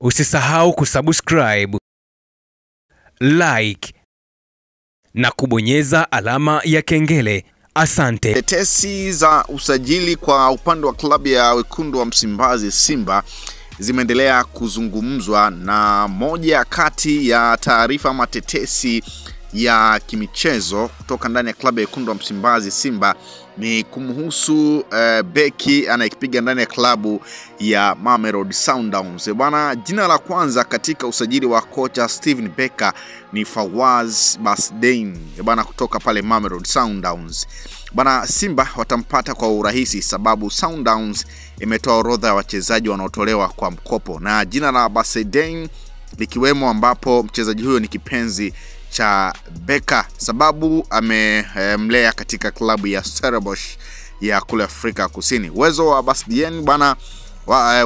Usisahau kusubscribe, like na kubonyeza alama ya kengele. Asante. Tetesi za usajili kwa upande wa klabu ya wekundu wa Msimbazi Simba zimeendelea kuzungumzwa, na moja kati ya taarifa ama tetesi ya kimichezo kutoka ndani ya klabu ya wekundu wa Msimbazi Simba ni kumhusu beki anayekipiga ndani ya klabu ya Mamelodi Sundowns. Bwana, jina la kwanza katika usajili wa kocha Steven Becker ni Fawaz Basdein bwana, kutoka pale Mamelodi Sundowns. Bwana, Simba watampata kwa urahisi sababu Sundowns imetoa orodha ya wachezaji wanaotolewa kwa mkopo na jina la Basdein likiwemo, ambapo mchezaji huyo ni kipenzi cha Becker sababu amemlea katika klabu ya Stellenbosch ya kule Afrika Kusini. Uwezo wa Basdein bwana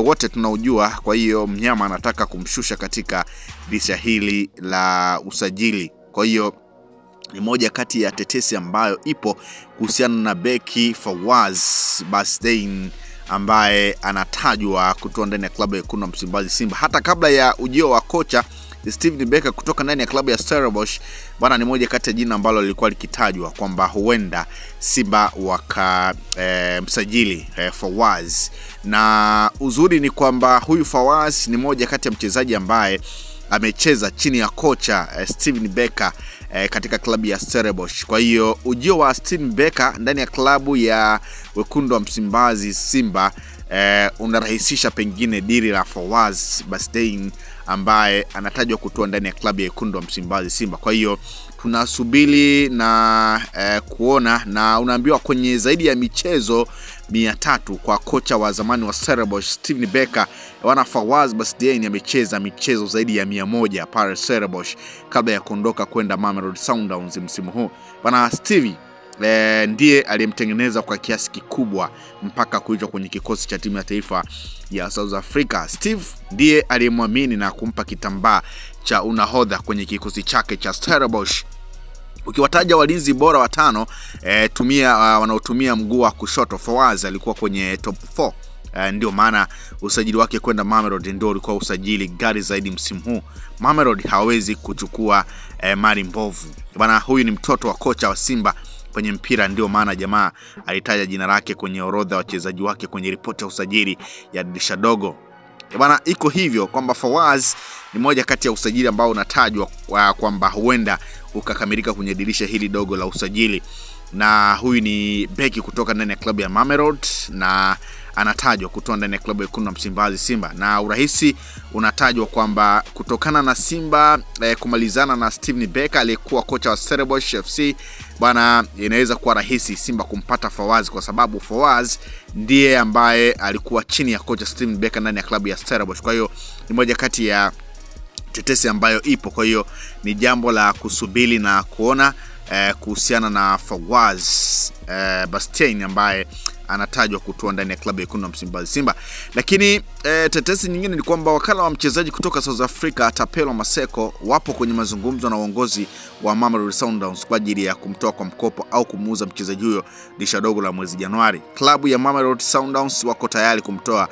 wote tunaujua, kwa hiyo mnyama anataka kumshusha katika dirisha hili la usajili. Kwa hiyo ni moja kati ya tetesi ambayo ipo kuhusiana na beki Fawaz Basdein ambaye anatajwa kutoa ndani ya klabu ya wekundu wa Msimbazi Simba hata kabla ya ujio wa kocha Steven Becker kutoka ndani ya klabu ya Stellenbosch. Bwana, ni moja kati ya jina ambalo lilikuwa likitajwa kwamba huenda Simba waka msajili Fawaz, na uzuri ni kwamba huyu Fawaz ni moja kati ya mchezaji ambaye amecheza chini ya kocha Steven Becker katika klabu ya Stellenbosch. Kwa hiyo ujio wa Steven Becker ndani ya klabu ya wekundu wa Msimbazi Simba unarahisisha pengine dili la Fawaz Basdein ambaye anatajwa kutoa ndani ya klabu ya wekundu wa Msimbazi Simba. Kwa hiyo tunasubiri na kuona, na unaambiwa kwenye zaidi ya michezo 300 kwa kocha wa zamani wa Stellenbosch Steven Becker, wana Fawaz Basdein amecheza michezo zaidi ya 100 pale Stellenbosch kabla ya kuondoka kwenda Mamelodi Sundowns msimu huu. Bwana, Steve ndiye aliyemtengeneza kwa kiasi kikubwa mpaka kuitwa kwenye kikosi cha timu ya taifa ya South Africa. Steve ndiye aliyemwamini na kumpa kitambaa cha unahodha kwenye kikosi chake cha Stellenbosch. Ukiwataja walinzi bora watano wanaotumia mguu wa kushoto, Fawaz alikuwa kwenye top 4. Ndio maana usajili wake kwenda Mamelodi ndio ulikuwa usajili gari zaidi msimu huu. Mamelodi hawezi kuchukua mali mbovu. Bwana, huyu ni mtoto wa kocha wa Simba kwenye mpira, ndio maana jamaa alitaja jina lake kwenye orodha ya wachezaji wake kwenye ripoti ya usajili ya dirisha dogo. Bwana, iko hivyo kwamba Fawaz ni moja kati ya usajili ambao unatajwa kwamba huenda ukakamilika kwenye dirisha hili dogo la usajili, na huyu ni beki kutoka ndani ya klabu ya Mamelodi na anatajwa kutoa ndani ya klabu ya wekundu wa Msimbazi Simba, na urahisi unatajwa kwamba kutokana na Simba kumalizana na Steven Becker aliyekuwa kocha wa Stellenbosch FC, bwana, inaweza kuwa rahisi Simba kumpata Fawaz kwa sababu Fawaz ndiye ambaye alikuwa chini ya kocha Steven Becker ndani ya klabu ya Stellenbosch. Kwa hiyo ni moja kati ya tetesi ambayo ipo, kwa hiyo ni jambo la kusubiri na kuona kuhusiana na Fawaz Basdein ambaye anatajwa kutoa ndani ya klabu ya wekundu wa Msimbazi Simba. Lakini tetesi nyingine ni kwamba wakala wa mchezaji kutoka South Africa Tapelo Maseko wapo kwenye mazungumzo na uongozi wa Mamelodi Sundowns kwa ajili ya kumtoa kwa mkopo au kumuuza mchezaji huyo dirisha dogo la mwezi Januari. Klabu ya Mamelodi Sundowns wako tayari kumtoa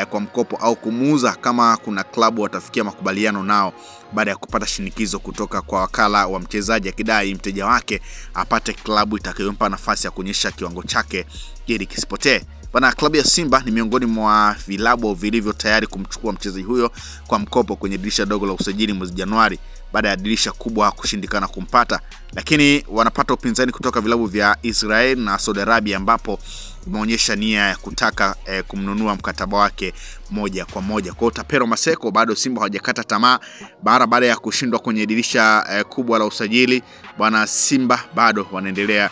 kwa mkopo au kumuuza kama kuna klabu watafikia makubaliano nao baada ya kupata shinikizo kutoka kwa wakala wa mchezaji akidai mteja wake apate klabu itakayompa nafasi ya kuonyesha kiwango chake ili kisipotee. Bwana, klabu ya Simba ni miongoni mwa vilabu vilivyo tayari kumchukua mchezaji huyo kwa mkopo kwenye dirisha dogo la usajili mwezi Januari baada ya dirisha kubwa kushindikana kumpata, lakini wanapata upinzani kutoka vilabu vya Israel na Saudi Arabia ambapo umeonyesha nia ya kutaka kumnunua mkataba wake moja kwa moja. Kwa Tapelo Maseko bado Simba hawajakata tamaa baada ya kushindwa kwenye dirisha kubwa la usajili. Bwana, Simba bado wanaendelea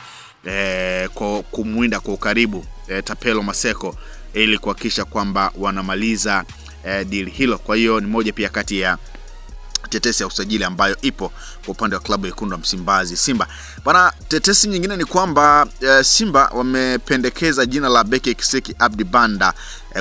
kumwinda kwa ukaribu Tapelo Maseko ili kuhakikisha kwamba wanamaliza deal hilo. Kwa hiyo ni moja pia kati ya tetesi ya usajili ambayo ipo kwa upande wa klabu ya wekundu wa Msimbazi Simba. Bwana, tetesi nyingine ni kwamba Simba wamependekeza jina la beki Kiseki Abdi Banda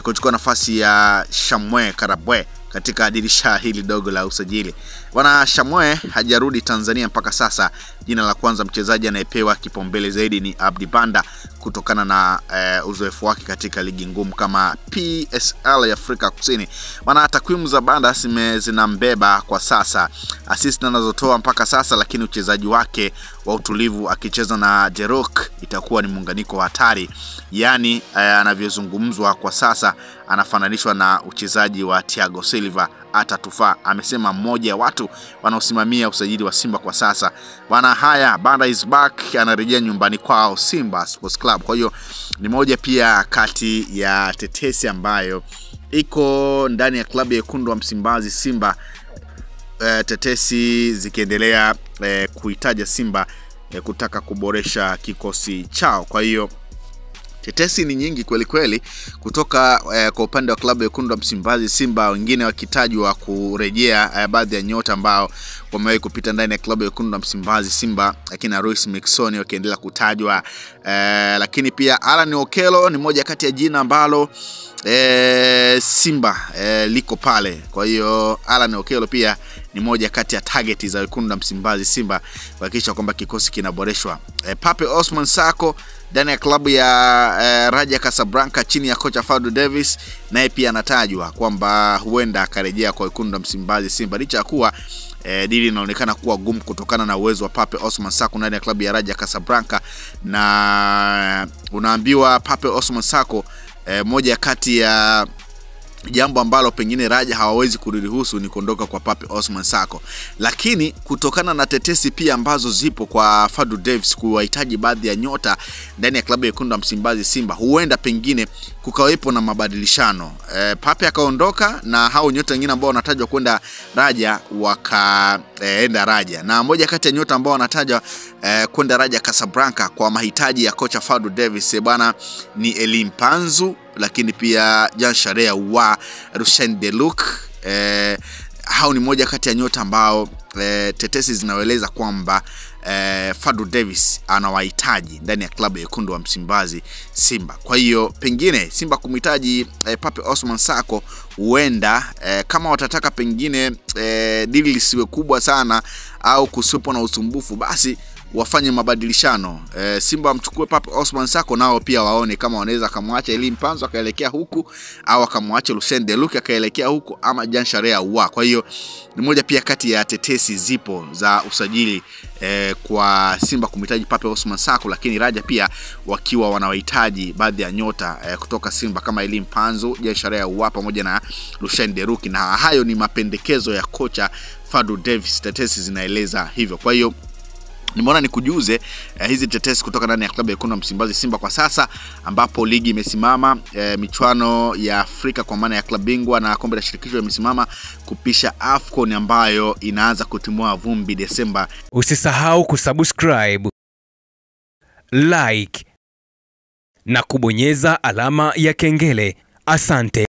kuchukua nafasi ya Shamwe Karabwe katika dirisha hili dogo la usajili. Bwana Shamwe hajarudi Tanzania mpaka sasa. Jina la kwanza mchezaji anayepewa kipaumbele zaidi ni Abdi Banda kutokana na uzoefu wake katika ligi ngumu kama PSL ya Afrika Kusini. Bwana takwimu za Banda zinambeba kwa sasa. Assist anazotoa mpaka sasa, lakini uchezaji wake wa utulivu akicheza na Jerok itakuwa ni muunganiko wa hatari. Yani anavyozungumzwa kwa sasa anafananishwa na uchezaji wa Thiago Silva atatufaa, amesema mmoja wa watu wanaosimamia usajili wa Simba kwa sasa. Bwana haya, Banda is back, anarejea nyumbani kwao Simba Sports Club. Kwa hiyo ni moja pia kati ya tetesi ambayo iko ndani ya klabu ya Wekundu wa Msimbazi Simba. Tetesi zikiendelea kuitaja Simba kutaka kuboresha kikosi chao. Kwa hiyo tetesi ni nyingi kweli kweli kutoka kwa upande wa klabu ya Wekundu wa Msimbazi Simba, wengine wakitajwa kurejea baadhi ya nyota ambao wamewahi kupita ndani ya klabu ya Wekundu wa Msimbazi Simba, lakini Royce Mixon wakiendelea kutajwa, lakini pia Alan Okello ni moja kati ya jina ambalo Simba liko pale. Kwa hiyo Alan Okello pia ni moja kati ya target za Wekundu wa Msimbazi Simba kuhakikisha kwamba kikosi kinaboreshwa. Pape Osman Sako ndani ya klabu ya Raja Casablanca chini ya kocha Fadlu Davis, naye pia anatajwa kwamba huenda akarejea kwa Wekundu wa Msimbazi Simba, licha ya kuwa dili inaonekana kuwa gumu kutokana na uwezo wa Pape Osman Sako ndani ya klabu ya Raja Casablanca. Na unaambiwa Pape Osman Sako moja kati ya jambo ambalo pengine Raja hawawezi kuruhusu ni kuondoka kwa Pape Osman Sako, lakini kutokana na tetesi pia ambazo zipo kwa Fadlu Davis kuwahitaji baadhi ya nyota ndani ya klabu ya Wekundu wa Msimbazi Simba, huenda pengine kukawepo na mabadilishano. Pape akaondoka na hao nyota wengine ambao wanatajwa kwenda Raja wakaenda Raja, na moja kati ya nyota ambao wanatajwa kwenda Raja Casablanca kwa mahitaji ya kocha Fadlu Davis bwana ni Elie Mpanzu, lakini pia Jean Sharea wa Rushen Deluk. Hao ni moja kati ya nyota ambao tetesi zinaeleza kwamba Fadlu Davis anawahitaji ndani ya klabu ya Wekundu wa Msimbazi Simba. Kwa hiyo pengine Simba kumhitaji Pape Osman Sako, huenda kama watataka pengine dili lisiwe kubwa sana au kusiwepo na usumbufu, basi wafanye mabadilishano. Simba amchukue Pape Osman Sako, nao pia waone kama wanaweza kumwacha Elie Mpanzu akaelekea huku au akamwacha Rushen Deluk akaelekea huku ama Jean Sharea wa. Kwa hiyo ni moja pia kati ya tetesi zipo za usajili kwa Simba kumhitaji Pape Osman Sako, lakini Raja pia wakiwa wanawahitaji baadhi ya nyota kutoka Simba kama Elie Mpanzu, Jean Sharea wa pamoja na Rushen Deluk, na hayo ni mapendekezo ya kocha Fadlu Davis, tetesi zinaeleza hivyo. Kwa hiyo nimeona nikujuze hizi tetesi kutoka ndani ya klabu ya Wekundu wa Msimbazi Simba kwa sasa, ambapo ligi imesimama, michuano ya Afrika kwa maana ya klabu bingwa na kombe la shirikisho imesimama kupisha AFCON ambayo inaanza kutimua vumbi Desemba. Usisahau kusubscribe, like na kubonyeza alama ya kengele. Asante.